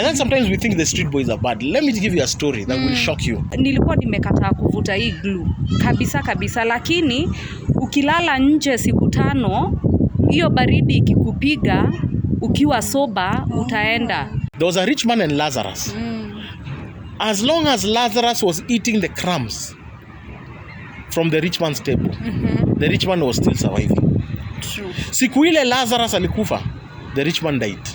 And then sometimes we think the street boys are bad. Let me give you a story that will shock you. Nilikuwa nimekataa kuvuta hii glue kabisa, lakini ukilala nje siku 5 hiyo baridi ikikupiga ukiwa soba utaenda. There was a rich man and Lazarus. As long as Lazarus was eating the crumbs from the rich man's table, the rich man was still surviving. True. Siku ile Lazarus alikufa, the rich man died.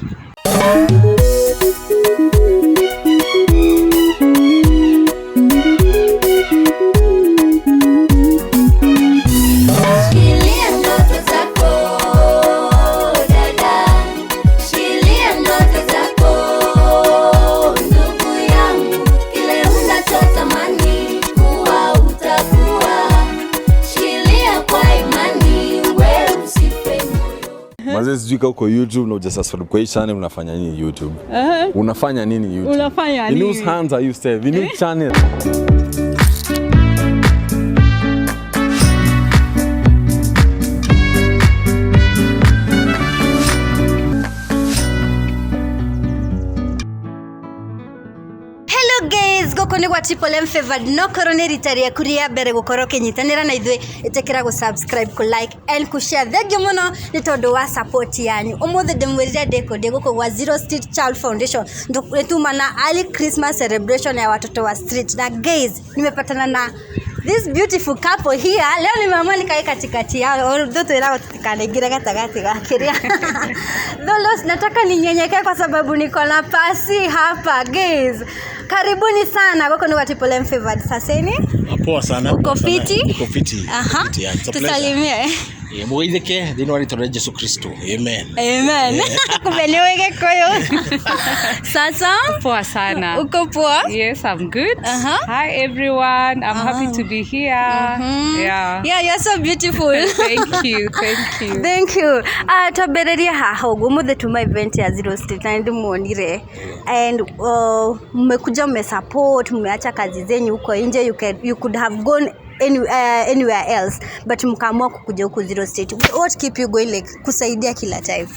Mazee sijui uko YouTube na ujasubscribe kwa hii channel unafanya nini YouTube? Unafanya nini YouTube? Unafanya nini? In whose hands are you staying? The new channel. Gokoni kwa Triple favored no coronary taria kuria bere gukoro kinyitanira na ithui itekera go subscribe ku like and ku share thegio muno ni tondu wa support yanyu umuthe ndimwirire ndeko ndiguko wa Zero Street Child Foundation ndutuma na early Christmas celebration ya watoto wa street. Na guys, nimepatana na this beautiful couple here. Leo nimeamua nikae katikati yao. Ndoto ila tukanegire gatagati gakiria. Dolos nataka ninyenyekee kwa sababu niko na pasi hapa guys. Karibuni sana Gokoni kwa Triple favored. Saseni? Poa sana. Uko fiti? Uko fiti. Tusalimie. Muidhike dinwari tore Yesu Kristo. Amen. Amen. Kubeniweke koyo. Sasa? Poa sana. Uko poa? Yes, I'm good. Hi everyone. I'm happy to be here. Yeah, you're so beautiful. Thank you. Thank you. Tabereria haha umuthe tuma event ya Zero Street na ndimuonire. And mmekuja mmesupport, mmeacha kazi zenyu huko nje. You could have gone anywhere else, but mkaamua kukuja huku Zero Street. What keep you going, like kusaidia kila time?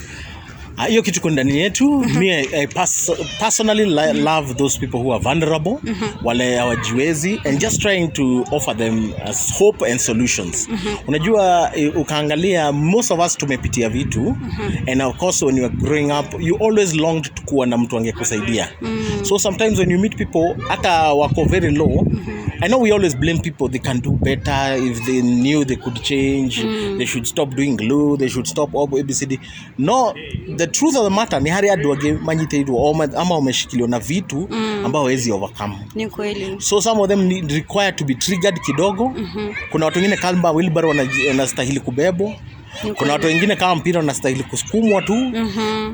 Hiyo kitu kwa ndani yetu. I personally love those people who are vulnerable, wale hawajiwezi, and just trying to offer them hope and solutions. Unajua ukaangalia most of us tumepitia vitu, and of course when you are growing up you always longed to kuwa na mtu angekusaidia. So sometimes when you meet people hata wako very low, I know we always blame people. They can do better. If they knew they could change, they should stop doing glue, they should stop ABCD. No, the truth of the matter ni hari aduage manyiteidwa ama umeshikiliwa na vitu ambao hawezi overcome. Ni kweli. So some of them require to be triggered kidogo. Kuna watu wengine kama wheelbarrow wanastahili kubebwa. Kuna watu wengine kama mpira wanastahili kusukumwa tu.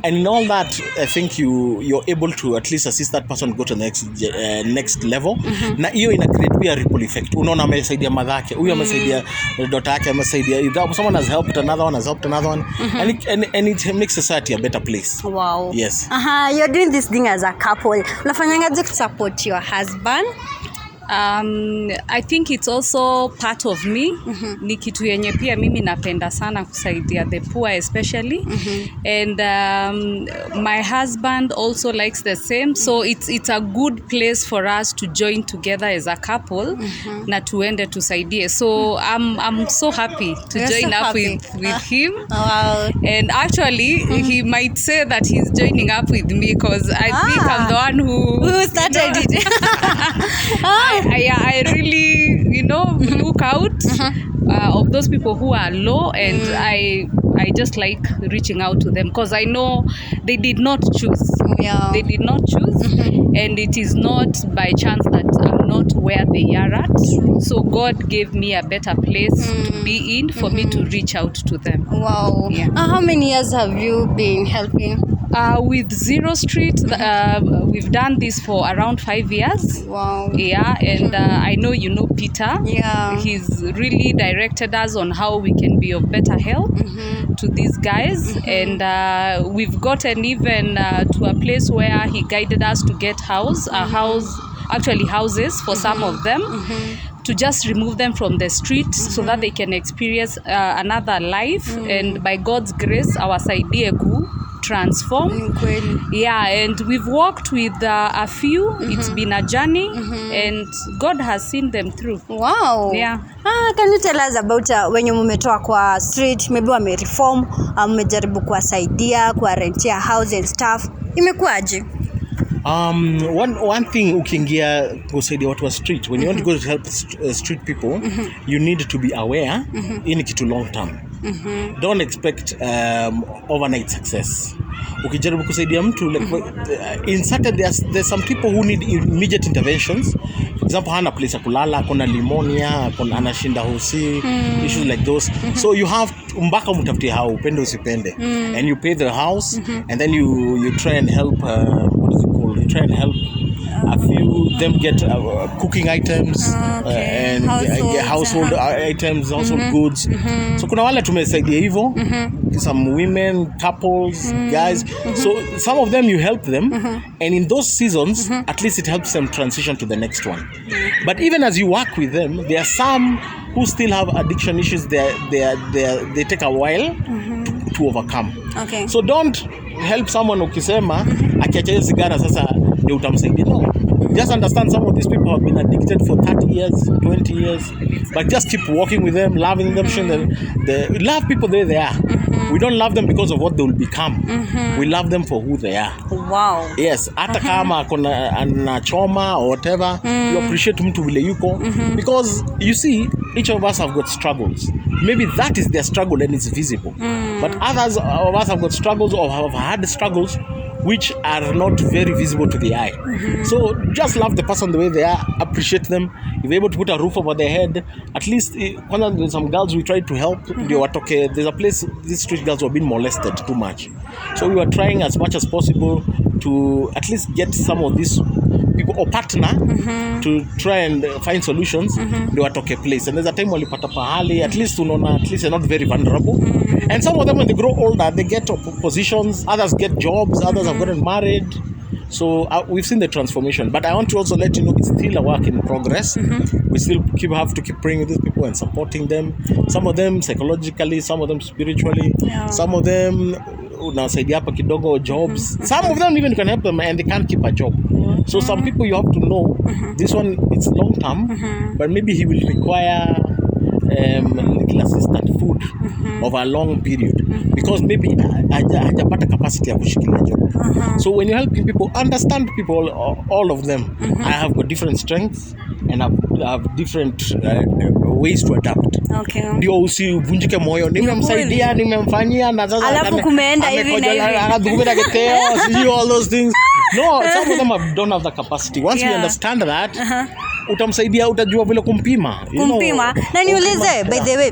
And in all that, I think you're able to at least assist that person go to the next level. Na hiyo ina create pia ripple effect. Unaona amesaidia madhake, huyu amesaidia daughter yake, amesaidia someone has helped another one, and it makes society a better place. Wow. Yes. You're doing this thing as a couple. Unafanyangaje to support your husband? I think it's also part of me. Ni kitu yenye pia mimi napenda sana kusaidia the poor especially. And my husband also likes the same. So it's a good place for us to join together as a couple na tuende tusaidie. So I'm so happy to join up with him. Wow. And actually he might say that he's joining up with me because I think I'm the one who started it. I really, look out of those people who are low, and I just like reaching out to them because I know they did not choose. Yeah. They did not choose, and it is not by chance that I'm not where they are at. So God gave me a better place to be in for me to reach out to them. Wow. Yeah. How many years have you been helping? With Zero Street, we've done this for around 5 years. Wow. Yeah, and I know Peter. Yeah. He's really directed us on how we can be of better help to these guys. And we've gotten even to a place where he guided us to get houses for some of them. To just remove them from the street so that they can experience another life. And by God's grace, our idea transform. Yeah, and we've worked with a few. It's been a journey, and God has seen them through. Wow. Yeah. Can you tell us about when you mmetoa kwa street, maybe wame reform, mmejaribu kuwasaidia, kuwarentia house and stuff. Imekuaje? One thing ukiingia kusaidia watu wa street, when you want to go to help street people, you need to be aware in kitu long term. Don't expect overnight success. Ukijaribu kusaidia mtu, like in certain there's some people who need immediate interventions. For example, hana place ya kulala, kuna pneumonia, kuna anashinda hosi, issues like those. So you have mpaka mtafutie hao upende usipende, and you pay the house, and then you try and help what is it called? You try and help a few them get cooking items and household items, household goods. So kuna wale tumesaidia hivyo, some women, couples, guys. So some of them you help them, and in those seasons at least it helps them transition to the next one. But even as you work with them, there are some who still have addiction issues. They take a while to overcome. Okay. So don't help someone ukisema akiacha sigara sasa ndio utamsaidia. No. Just understand some of these people have been addicted for 30 years, 20 years, but just keep walking with them, loving them, showing them. Love people the way they are. We don't love them because of what they will become. We love them for who they are. Wow. Yes, hata kama kuna anachoma or whatever, you appreciate mtu vile yuko, because you see each of us have got struggles. Maybe that is their struggle and it's visible. But others of us have got struggles or have had struggles which are not very visible to the eye. So just love the person the way they are, appreciate them. If you're able to put a roof over their head, at least there's some girls we tried to help. There's a place, these street girls were being molested too much. So we were trying as much as possible to at least get some of these people or partner to try and find solutions. They were a place. And there's a time walipata pahali, at least they're not very vulnerable. And some of them, when they grow older, they get positions, others get jobs, others have gotten married. So we've seen the transformation. But I want to also let you know it's still a work in progress. We still have to keep praying with these people and supporting them. Some of them psychologically, some of them spiritually, some of them unasaidia hapa kidogo jobs. Some of them even you can help them and they can't keep a job. So some people you have to know, this one it's long term, but maybe he will require little assistant food over a long period because maybe hajapata capacity ya kushikilia job. So when you're helping people, understand people, all of them. I have got different strengths and I have different ways to adapt. Okay. Ndio usivunjike moyo, nimemsaidia, nimemfanyia na sasa alafu kumeenda hivi na hivi. Akadukumenda geteo, see all those things. No, some of them don't have the capacity. Once we understand that, utamsaidia, utajua vile kumpima. Na niulize, by the way,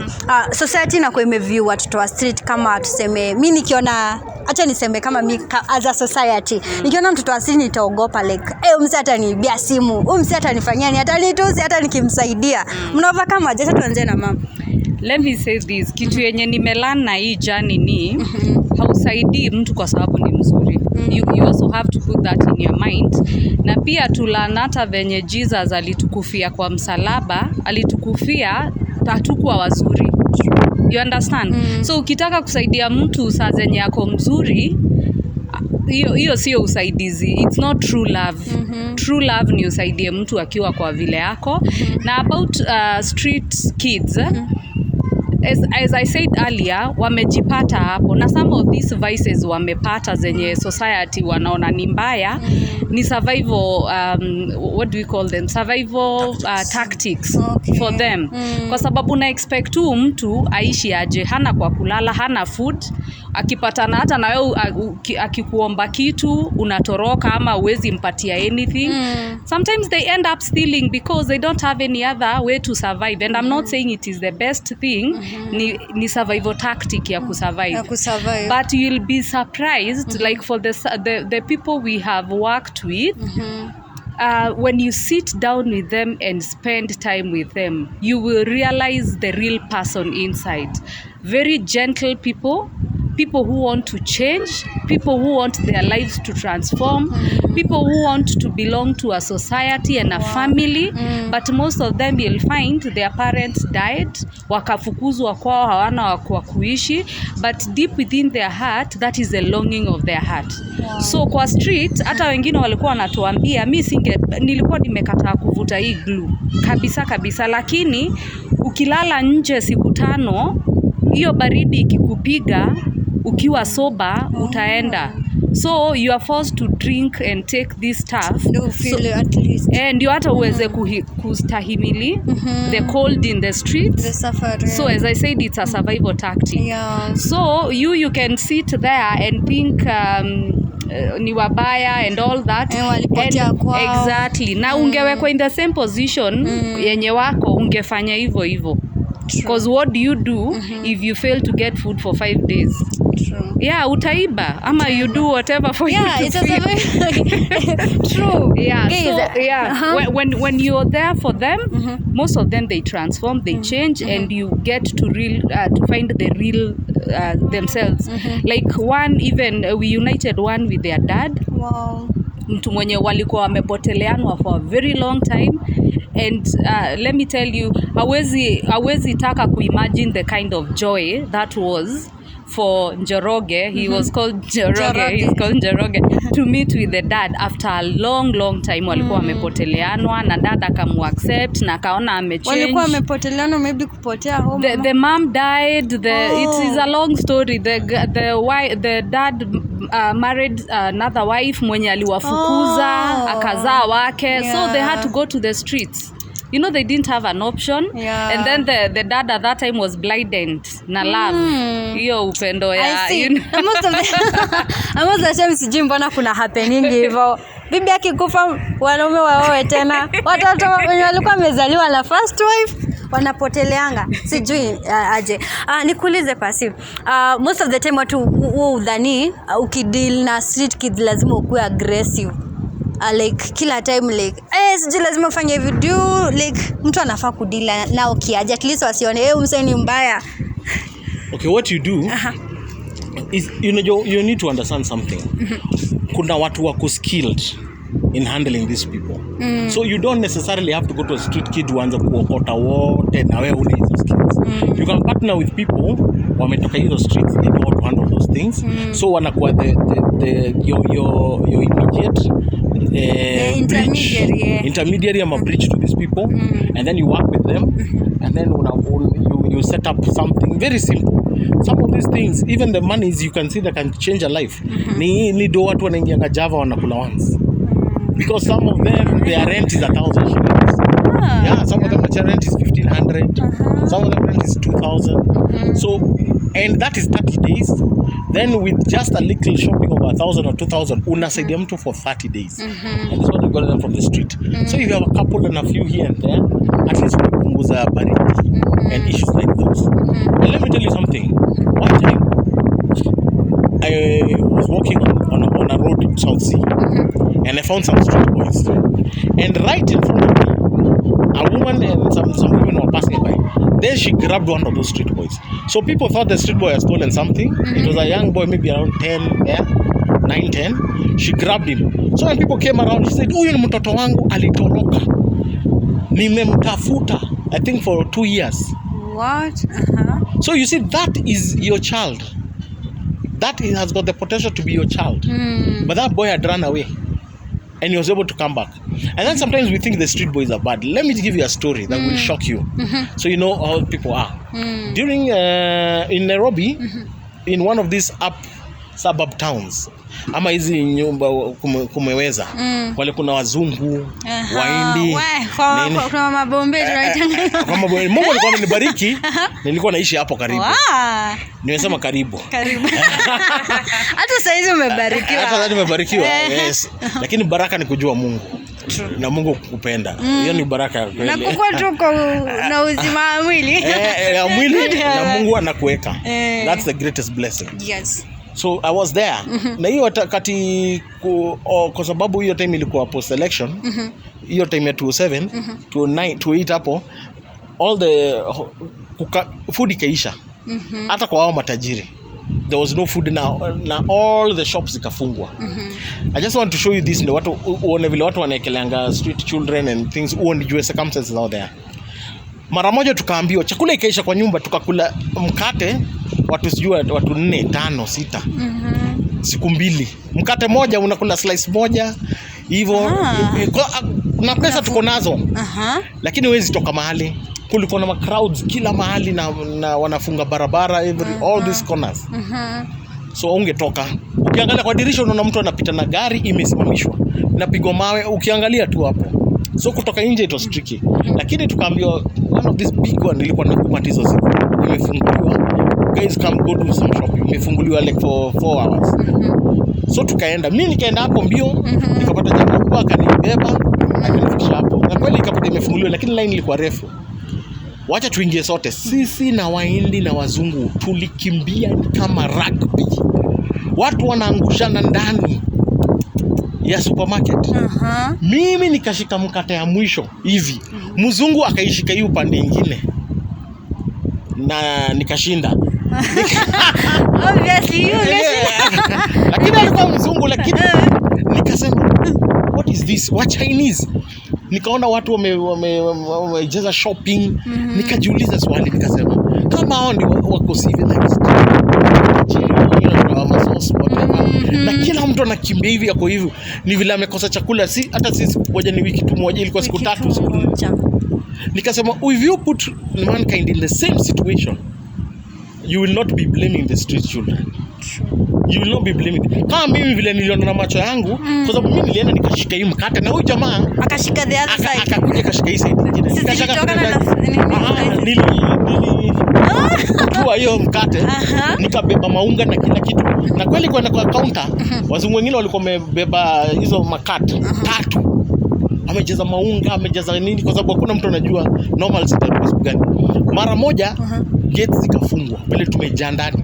society na kwa imeview watoto wa street kama tuseme, mimi nikiona, acha niseme kama mimi as a society, nikiona mtoto wa street nitaogopa like, msi ataniibia simu, msi atanifanyia ni atanitusi hata nikimsaidia. Mnaova kama aje? Tuanze na mama. Let me say this, kitu yenye nimelearn na hii journey ni hausaidii mtu kwa sababu ni mzuri. You also have to put that in your mind. Na pia tulanata venye Jesus alitukufia kwa msalaba, alitukufia hatukuwa wazuri. You understand? So ukitaka kusaidia mtu saa zenye yako mzuri, hiyo sio usaidizi. It's not true love. True love ni usaidie mtu akiwa kwa vile yako. Na about street kids, as I said earlier, wamejipata hapo na some of these vices wamepata zenye society wanaona ni mbaya, ni survival what do we call them, survival tactics for them. Kwa sababu na expect tu mtu aishi aje, hana kwa kulala, hana food, akipatana hata na wewe akikuomba kitu unatoroka ama uwezi mpatia anything. Sometimes they end up stealing because they don't have any other way to survive, and I'm not saying it is the best thing. Ni survival tactic ya kusurvive. But you'll be surprised, like for the people we have worked with, when you sit down with them and spend time with them, you will realize the real person inside. Very gentle people, people who want to change, people who want their lives to transform, people who want to belong to a society and a family, but most of them you'll find their parents died, wakafukuzwa kwao, hawana wa kuishi, but deep within their heart, that is the longing of their heart. So kwa street, hata wengine walikuwa wanatuambia, nilikuwa nimekataa kuvuta hii glue kabisa, lakini ukilala nje siku 5, hiyo baridi ikikupiga ukiwa soba utaenda. So you are forced to drink and take this stuff. No feel at least. And you hata uweze kustahimili the cold in the streets. The suffering. So as I said, it's a survival tactic. Yeah. So you can sit there and think ni wabaya and all that. Exactly. Na ungewekwa in the same position yenye wako, ungefanya hivyo. Because what do you do if you fail to get food for 5 days? True. Yeah, utaiba. Ama you do whatever for you to feed. True. Yeah. So, yeah. When you're there for them, most of them they transform, they change, and you get to find the real themselves. Like one, even we united one with their dad. Wow. Mtu mwenye walikuwa wamepoteleanwa for a very long time, and let me tell you, hawezi taka kuimagine the kind of joy that was for Njoroge. He was called Njoroge. He's called Njoroge to meet with the dad after a long time. Walikuwa wamepoteleanwa na dad akamuaccept na kaona amechange. Walikuwa wamepoteleanwa, maybe kupotea home. The mom died. It is a long story. The dad married another wife mwenye aliwafukuza, akazaa wake. So they had to go to the streets. You know, they didn't have an option. Yeah. And then the dad at that time was blinded na love. Hiyo upendo ya, you know. Most of the time sijui mbona kuna happening hivyo. Bibi akikufa wanaume waoe tena. Watoto wenye walikuwa wamezaliwa na first wife wanapoteleanga. Sijui aje. Nikuulize pasi. Most of the time watu udhani ukideal na street kids lazima ukuwe aggressive. Like kila time like sijui lazima ufanye video, like mtu anafaa kudila nao kiaje, at least wasione msanii mbaya. Okay, what you do is you need to understand something. Kuna watu wako skilled in handling these people. So you don't necessarily have to go to a street kid uanze kuokota wote na wewe una hizo skills. You can partner with people wametoka hizo streets, they know how to handle those things. So wanakuwa your immediate intermediary ama bridge to these people, and then you work with them, and then you set up something very simple. Some of these things, even the monies you can see that can change a life. Ni do watu wanaingia Java wanakula once, because some of them their rent is 1,000 shillings. Yeah, some of them their rent is 1,500. Some of them rent is 2,000. So, and that is 30 days. Then with just a little shopping of 1,000 or 2,000, unasaidia mtu for 30 days. And that's what you got them from the street. So if you have a couple and a few here and there, at least unapunguza baridi and issues like those. And let me tell you something. One time, I was walking on a road in South Sea, and I found some street boys. And right in front of me, a woman and some women were passing by. Then she grabbed one of those street boys. So people thought the street boy had stolen something. It was a young boy, maybe around 9, 10. She grabbed him. So when people came around, she said, "Huyu ni mtoto wangu alitoroka. Nimemtafuta, I think for 2 years." What? So you see, that is your child. That has got the potential to be your child. But that boy had run away, and he was able to come back. And then sometimes we think the street boys are bad. Let me give you a story that will shock you, so you know how people are. During in Nairobi, in one of these suburb towns, ama hizi nyumba kumeweza, wale kuna wazungu, Wahindi, kwa mabombe tunaitanga. Kama Mungu alikuwa amenibariki, nilikuwa naishi hapo karibu. Nimesema karibu. Hata sasa hizi umebarikiwa. Hata sasa nimebarikiwa. Yes. Lakini baraka ni kujua Mungu. Na Mungu kukupenda. Hiyo ni baraka ya kweli. Na kukua tuko na uzima wa mwili. Ya mwili na Mungu anakuweka. That's the greatest blessing. Yes. So I was there. Na hiyo wakati kwa sababu hiyo time ilikuwa post election. Hiyo time ya 2007 2008 hapo, all the food ikaisha. Hata kwa wao matajiri. there was no food na all the shops zikafungwa. I just want to show you this, ndio watu uone vile watu wanaekeleanga street children and things, uone circumstances out there. Mara moja tukaambiwa chakula ikaisha kwa nyumba, tukakula mkate watu sijua watu 4 5 6 siku mbili. Mkate moja unakula slice moja hivyo, na pesa tuko nazo. Lakini huwezi toka mahali, kulikuwa na crowds kila mahali na wanafunga barabara all these corners. So ungetoka, ukiangalia kwa dirisha unaona mtu anapita na gari imesimamishwa, napigwa mawe ukiangalia tu hapo. So kutoka nje it was tricky. Lakini tukaambiwa one of this big one ilikuwa na kumatizo siku imefunguliwa, guys come go do some shopping, imefunguliwa like for 4 hours. So tukaenda, mimi nikaenda hapo mbio, nikapata jamaa kubwa akanibeba akanifikisha hapo, na kweli ikapata imefunguliwa, lakini line ilikuwa refu. Wacha tuingie sote, sisi na Wahindi na wazungu tulikimbia kama rugby, watu wanaangushana ndani ya supermarket. Mimi nikashika mkate ya mwisho hivi, mzungu akaishika hiyo upande nyingine na nikashinda. Obviously you Lakini alikuwa mzungu, lakini nikasema what is this, what Chinese? Nikaona watu wamejeza shopping, nikajiuliza swali, nikasema kama hao ndio wako civilized, na kila mtu anakimbia hivi yako hivi, ni vile amekosa chakula. Si hata sisi ngoja ni wiki tu moja, ilikuwa siku 3 siku 4. Nikasema if you put mankind in the same situation, you will not be blaming the street children. You will not be blaming. Kama mimi vile niliona na macho yangu, kwa sababu mimi nilienda nikashika hii mkate na huyu jamaa akashika the other side, akakuja akashika hii side nyingine. Nikashika kwa hiyo mkate, nikabeba maunga na kila kitu. Na kweli kwa counter, wazungu wengine walikuwa wamebeba hizo makate 3. Amejeza maunga, amejeza nini, kwa sababu hakuna mtu anajua normal siku gani. Mara moja gates zikafungwa, pale tumejaa ndani.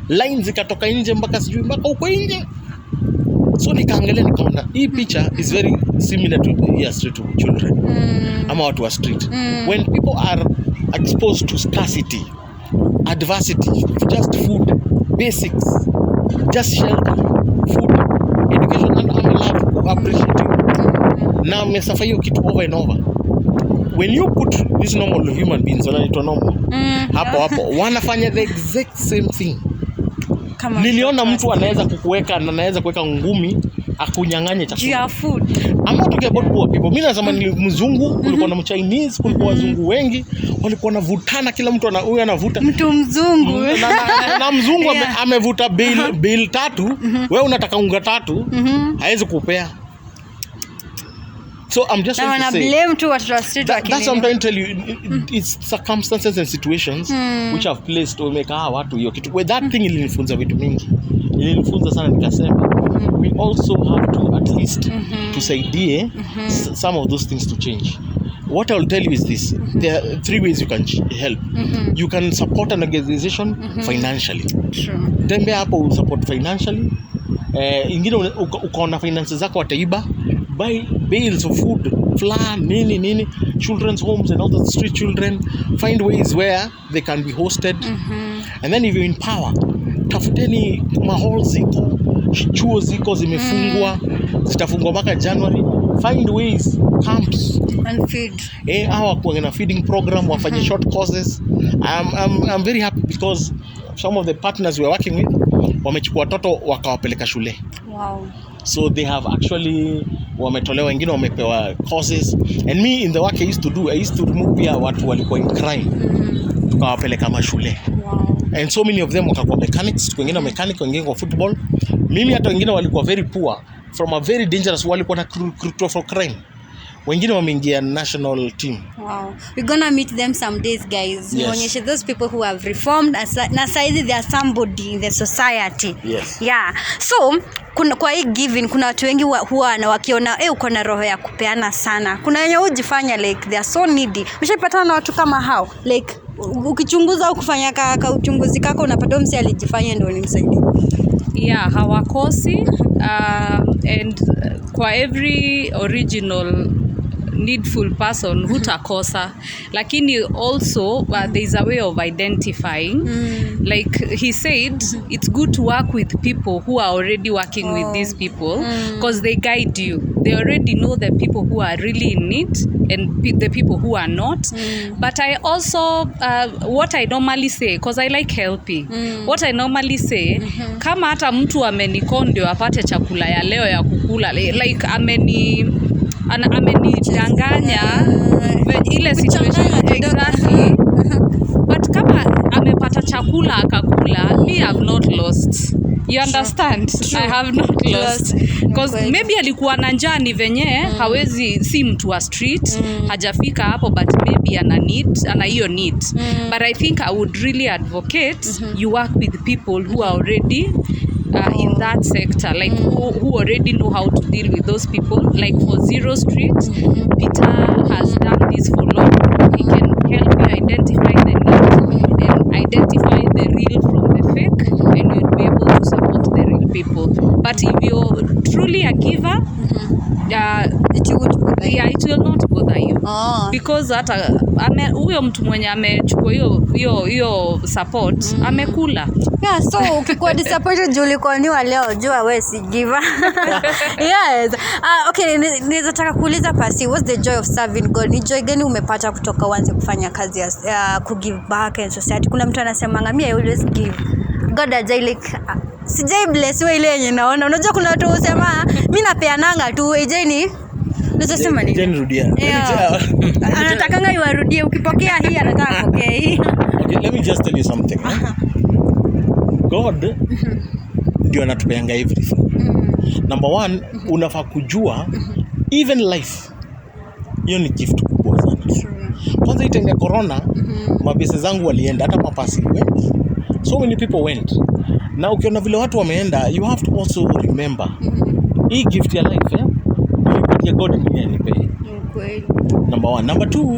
Lines zikatoka nje mpaka sijui mpaka huko nje. So nikaangalia nikaona hii picha is very similar to street children. Ama watu wa street. When people are exposed to scarcity, adversity, just food, basics, just shelter, food, education, and I'm allowed to appreciate you. Now mesafa hiyo kitu over and over. When you put these normal human beings wanaitwa normal, hapo wanafanya the exact same thing. Niliona mtu anaweza kukuweka na anaweza kuweka ngumi akunyang'anye chakula. Food. I'm not talking about poor people. Mimi nasema ni mzungu, kulikuwa na Chinese, kulikuwa wazungu wengi, walikuwa wanavutana, kila mtu huyu anavuta. Mtu mzungu. Na mzungu amevuta bill 3, wewe unataka unga 3, haiwezi kupea. So I'm just trying to say, blame to what street that's what I'm trying to tell you. It's circumstances and situations which have placed to make watu hiyo kitu. With that thing ilinifunza vitu mingi. Ilinifunza sana, nikasema we also have to at least tusaidie some of those things to change. What I'll tell you is this: there are 3 ways you can help. You can support an organization financially. Tembea hapo support financially. Ingine ukaona finances zako wataiba, buy bales of food, flour, nini, children's homes and all the street children. Find ways where they can be hosted. And then if you're in power, tafuteni mahall ziko, chuo ziko zimefungwa, zitafungwa mpaka January. Find ways, camps and feed. Hawa kwa na feeding program, wafanye short courses. I'm very happy because some of the partners we are working with wamechukua watoto wakawapeleka shule. Wow. So they have actually wametolewa, wengine wamepewa courses. And me in the work I used to remove pia watu walikuwa in crime, tukawapeleka mashule. Wow. And so many of them wakakuwa mechanics, wengine mechanic, wengine kwa football. Mimi hata wengine walikuwa very poor from a very dangerous, walikuwa na recruit for crime. Wengine wameingia national team. Wow. We're gonna meet them some days, guys. Yes. Those people who have reformed na saizi they are somebody in the society. Yes. Yeah. So kwa hii giving kuna watu wengi huwa na wakiona uko na roho ya kupeana sana. Kuna wenye hujifanya like they are so needy. Umeshapatana na watu kama hao? Like ukichunguza au kufanya uchunguzi kako unapata mse alijifanya ndio nimsaidie. Yeah, hawakosi. And kwa every original needful person hutakosa, lakini also there is a way of identifying. Like he said, it's good to work with people who are already working with these people, because they guide you. They already know the people who are really in need and the people who are not. But I also what I normally say, because I like helping, what I normally say, kama hata mtu amenikondio apate chakula ya leo ya kukula, like amenidanganya ile situation exactly. But kama amepata chakula akakula, me have not lost. You understand? True. I have not lost. Because maybe alikuwa na njaa ni venye hawezi si mtu wa street, hajafika hapo, but maybe ana hiyo need. But I think I would really advocate you work with people who are already in that sector, like who already know how to deal with those people. Like for Zero Street, Peter has done this for long. He can help you identify the need and identify the real from the fake, and you'll be able to support the real people. But if you're truly a giver, it will not bother you. Because hata huyo mtu mwenye amechukua hiyo support amekula. Yeah, so ukikuwa disappointed juu ulikoniwa leo, jua wewe si giver. Yes. Okay, naweza taka kuuliza Pasi, what's the joy of serving God? Ni joy gani umepata kutoka uanze kufanya kazi ya kugive back in society? Kuna mtu anasema ngamia I always give. God ajai like sijai bless wewe ile yenye naona. Unajua kuna watu husema mimi napeananga tu ejeni. Unasema nini? Jeni rudia. Anatakanga iwarudie, ukipokea hii anataka kupokea hii. Okay, let me just tell you something. God ndio anatupeanga everything. Number one, unafaa kujua even life hiyo ni gift kubwa sana. Kwanza itenge corona, mabese zangu walienda, hata mapasi went. So many people went. Na ukiona vile watu wameenda, you have to also remember hii gift ya life ya God ndiye anipe. Number one. Number two,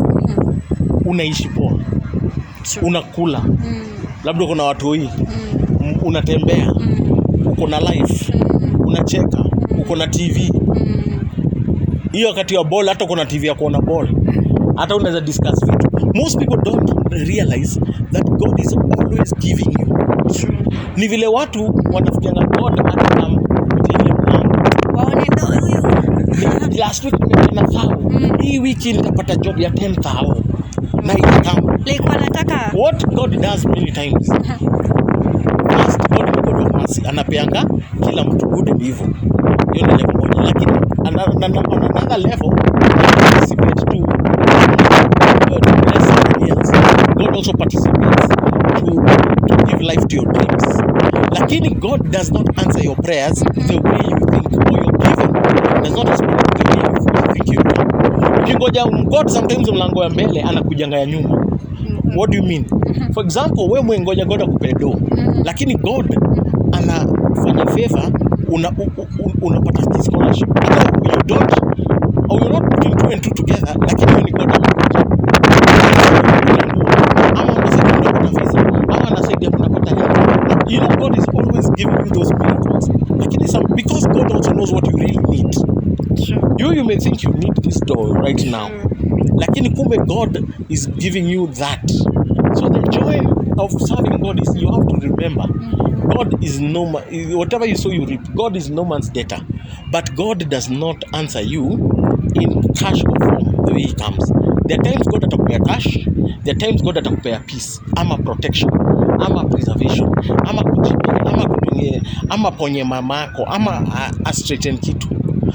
unaishi poa. Unakula. Labda kuna watu hii. Unatembea. Uko na life. Unacheka. Uko na TV. Hiyo wakati ya ball, hata kuna TV ya kuona ball. Hata unaweza discuss vitu. Most people don't realize that God is always giving you. Ni vile watu wanafikianga God atakam kutia mlango. Waone huyu. Last week nimepata 1,000. Hii wiki nitapata job ya 10,000. Na itakam. Like wanataka What God does many times. First, God of mercy anapeanga kila mtu good and evil. Hiyo ni level moja, lakini another level participate to bless somebody else. God also participates to give life to your dreams. Lakini God does not answer your prayers the way you think, or your giving does not respond the way you think you do. Ukingoja God sometimes mlango ya mbele anakujanga ya nyuma. What do you mean? For example, wewe mwengoja God akupe do, lakini God anafanya favor, unapata scholarship. You don't, or you're not putting two and two together, lakini when God anakuja. Ama unasaidia unapata visa, ama anasaidia unapata help. You know God is always giving you those miracles. Lakini because God also knows what you really need. You may think you need this door right now. Lakini kumbe God is giving you that. So the joy of serving God is, you have to remember, God is whatever you sow you reap. God is no man's debtor. But God does not answer you in cash or form the way he comes. There are times God atakupea cash, there are times God atakupea peace, ama protection, ama preservation, ama kujibia, ama ponye mamako, ama a straighten kitu.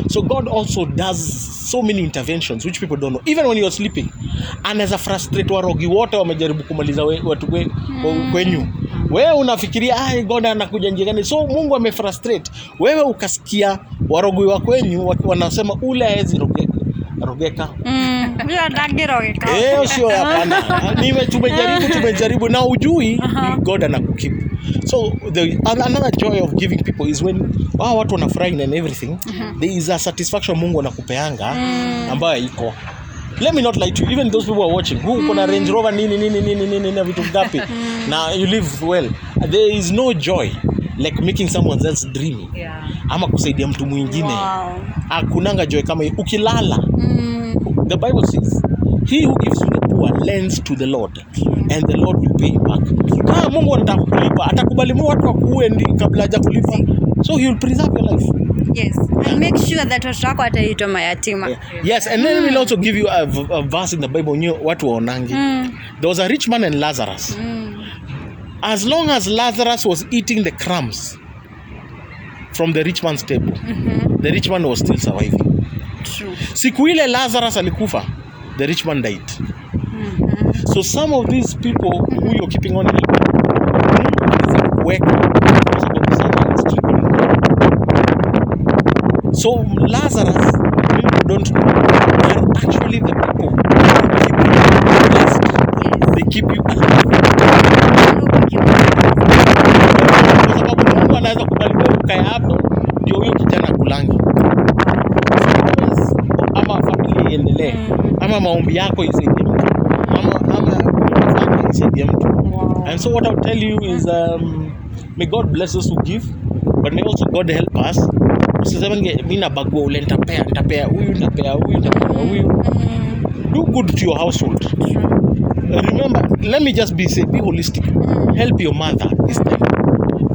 So God also does so many interventions which people don't know. Even when you're sleeping, anaweza frustrate warogi wote wamejaribu kumaliza watu kwenyu. Wewe unafikiria God anakuja njia gani? So Mungu amefrustrate. Wewe ukasikia warogi wa kwenyu wanasema ule haezi rogeka. bila dagi rogeka. Sio hapana. Tumejaribu na ujui God anakukeep. So another joy of giving people is when watu wanafurahi and everything, there is a satisfaction Mungu anakupeanga ambayo iko. Let me not lie to you, even those people who are watching, who kuna Range Rover nini na vitu ngapi na you live well, there is no joy like making someone else dream. Ama kusaidia mtu mwingine. Hakunanga joy kama ukilala The Bible says, he who gives to the poor lends to the Lord, and the Lord will pay him back. Kama Mungu anataka kukulipa, atakubali watu wakuue ndi kabla hajakulipa. So he will preserve your life. Yes, and make sure that watoto wako hataitwa mayatima. Yes, and then we'll also give you a verse in the Bible, watu waonangi. There was a rich man and Lazarus. As long as Lazarus was eating the crumbs from the rich man's table, the rich man was still surviving. True. Siku ile Lazarus alikufa, the rich man died. So some of these people who you're keeping on work, so Lazarus, people don't know, they are actually the people who keep you blessed. Yes. They keep you alive. Kwa sababu Mungu anaweza kubali ukae hapo ndio huyo kijana kulangi. Ama familia iendelee. Ama maombi yako isaidie mtu. Ama kufanya isaidie mtu. And so what I would tell you is may God bless us who give, but may also God help us. Usisemenge mimi na bagua ule nitapea huyu. Do good to your household. Remember, let me just be holistic. Help your mother this time.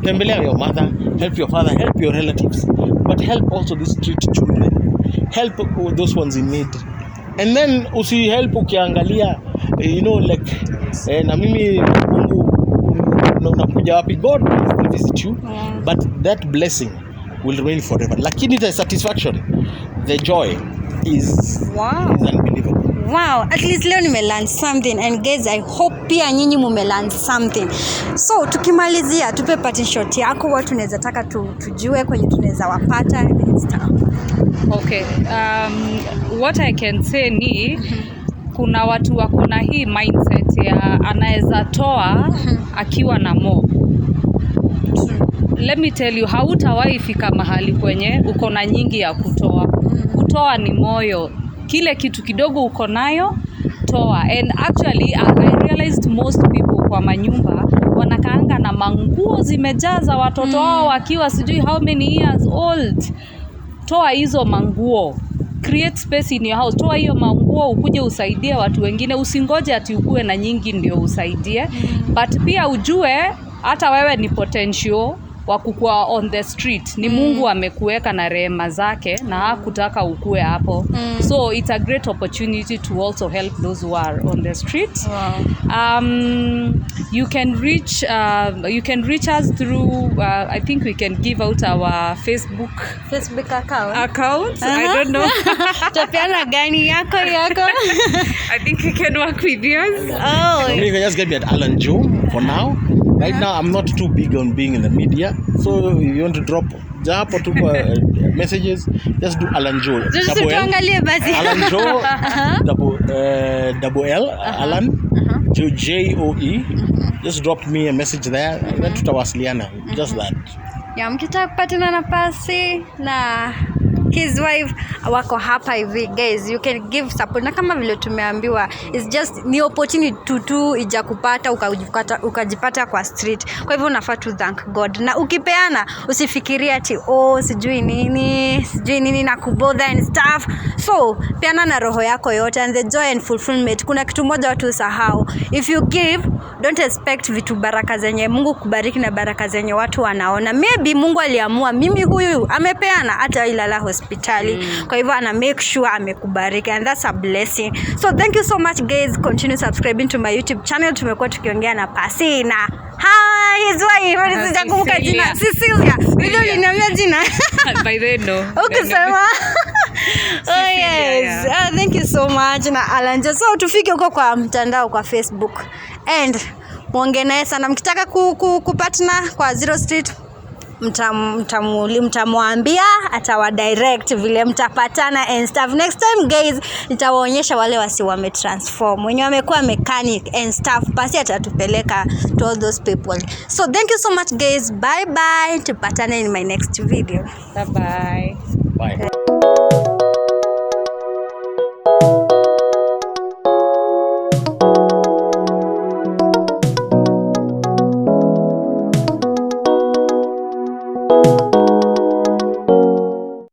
Tembelea your mother, help your father, help your relatives, but help also the street children. Help those ones in need. And then usi help ukiangalia, like na mimi Mungu unakuja wapi, God will visit you, but that blessing will remain forever. Lakini the satisfaction, the joy is unbelievable. Wow, at least leo nimelearn something, and guys, I hope pia nyinyi mumelearn something. So tukimalizia, tupe parting shot yako, watu tunaweza taka tujue kwenye tunaweza wapata and stuff. Okay, what I can say ni kuna watu wako na hii mindset ya anaweza toa akiwa na mo. Let me tell you, hautawahi fika mahali kwenye uko na nyingi ya kutoa. Kutoa ni moyo. Kile kitu kidogo uko nayo, toa. And actually, I realized most people kwa manyumba wanakaanga na manguo zimejaza watoto wao wakiwa sijui how many years old. Toa hizo manguo. Create space in your house. Toa hiyo manguo ukuje usaidie watu wengine. Usingoje ati ukue na nyingi ndio usaidie. But pia ujue hata wewe ni potential wa kukua on the street. Ni Mungu amekuweka na rehema zake na hakutaka ukue hapo. So it's a great opportunity to also help those who are on the street. You can reach us through I think we can give out our Facebook account. I don't know. Tapiana gani yako? I think we can work with yours. You can just get me at Alan Joe for now. Right now, I'm not too big on being in the media, so if you want to drop messages, just do Alan Joe. Alan Joe, double L, Alan, Joe. Just drop me a message there, and then tutawasiliana. Just that. Mkitaka kupatana nafasi na his wife wako hapa hivi, guys, you can give support, na kama vile tumeambiwa, it's just ni opportunity tu ija kupata ukajipata kwa street. Kwa hivyo unafaa to thank God, na ukipeana usifikiria ati sijui nini na kubother and stuff. So peana na roho yako yote, and the joy and fulfillment. Kuna kitu moja watu usahau, if you give, don't expect vitu baraka zenye Mungu kubariki na baraka zenye watu wanaona. Maybe Mungu aliamua mimi huyu amepeana hata ilala hospitali. Kwa hivyo ana make sure amekubariki, and that's a blessing. So thank you so much, guys. Continue subscribing to my YouTube channel. Tumekuwa tukiongea na Pasi na his wife. Sijakumbuka jina. Cecilia. Wewe unaniambia jina? By the no. Okay, sawa. Oh yes. Thank you so much na Alan. So tufike huko kwa mtandao kwa Facebook. And muongee naye sana mkitaka kupatana kwa Zero Street. Mtamwambia atawa direct vile mtapatana and stuff. Next time, guys, nitawaonyesha wale wametransform, wenye wamekuwa mechanic and stuff. Pasi atatupeleka to all those people. So thank you so much, guys. Bye bye. Tupatane in my next video. Bye bye. Bye.